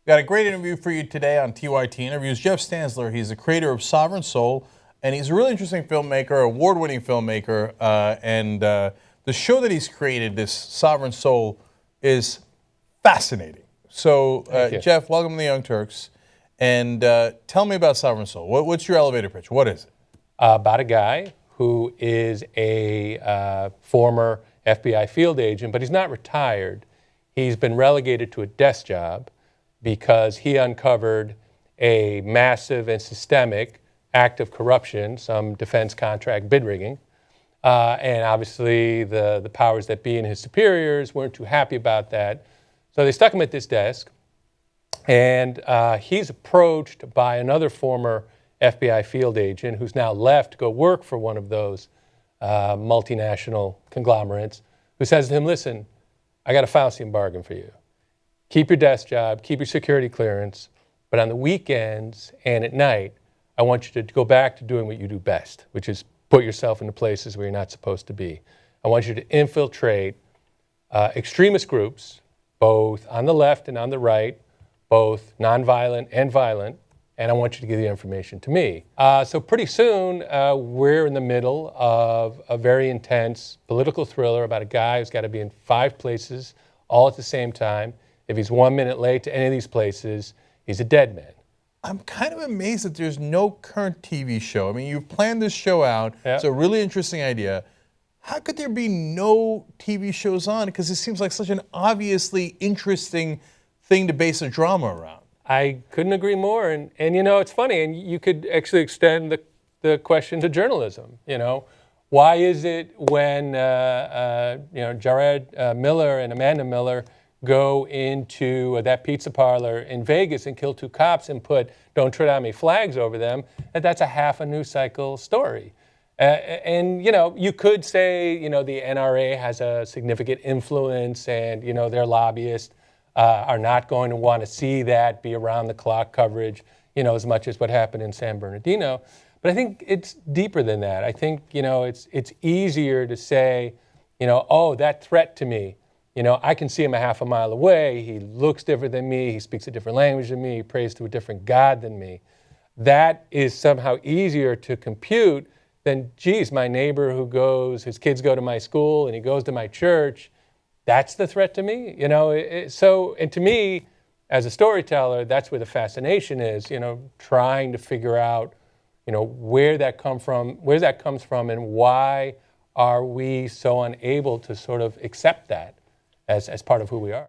Got a great interview for you today on TYT Interviews. Jeff Stanzler, he's the creator of Sovereign Soul, and he's a really interesting filmmaker, award-winning filmmaker, and the show that he's created, this Sovereign Soul, is fascinating. So, Jeff, welcome to the Young Turks, and tell me about Sovereign Soul. What's your elevator pitch? What is it? About a guy who is a former FBI field agent, but he's not retired. He's been relegated to a desk job because he uncovered a massive and systemic act of corruption, some defense contract bid rigging. And obviously the powers that be and his superiors weren't too happy about that. So they stuck him at this desk. And he's approached by another former FBI field agent who's now left to go work for one of those multinational conglomerates, who says to him, listen, I got a Faustian bargain for you. Keep your desk job, keep your security clearance, but on the weekends and at night, I want you to go back to doing what you do best, which is put yourself into places where you're not supposed to be. I want you to infiltrate extremist groups, both on the left and on the right, both nonviolent and violent, and I want you to give the information to me. So pretty soon, we're in the middle of a very intense political thriller about a guy who's got to be in 5 places all at the same time. If he's 1 minute late to any of these places, he's a dead man. I'm kind of amazed that there's no current TV show. I mean, you've planned this show out. Yeah. It's a really interesting idea. How could there be no TV shows on? Because it seems like such an obviously interesting thing to base a drama around. I couldn't agree more. And you know, it's funny, and you could actually extend the question to journalism. You know, why is it when Jared Miller and Amanda Miller go into that pizza parlor in Vegas and kill 2 cops and put "Don't Tread on Me" flags over them, that's a half a news cycle story. And you know, you could say, you know, the NRA has a significant influence, and you know, their lobbyists are not going to want to see that be around the clock coverage, you know, as much as what happened in San Bernardino. But I think it's deeper than that. I think, you know, it's easier to say, you know, oh, that threat to me, you know, I can see him a half a mile away. He looks different than me. He speaks a different language than me. He prays to a different God than me. That is somehow easier to compute than, geez, my neighbor who goes, his kids go to my school and he goes to my church. That's the threat to me, you know. And to me, as a storyteller, that's where the fascination is, you know, trying to figure out, you know, where that comes from, and why are we so unable to sort of accept that as part of who we are.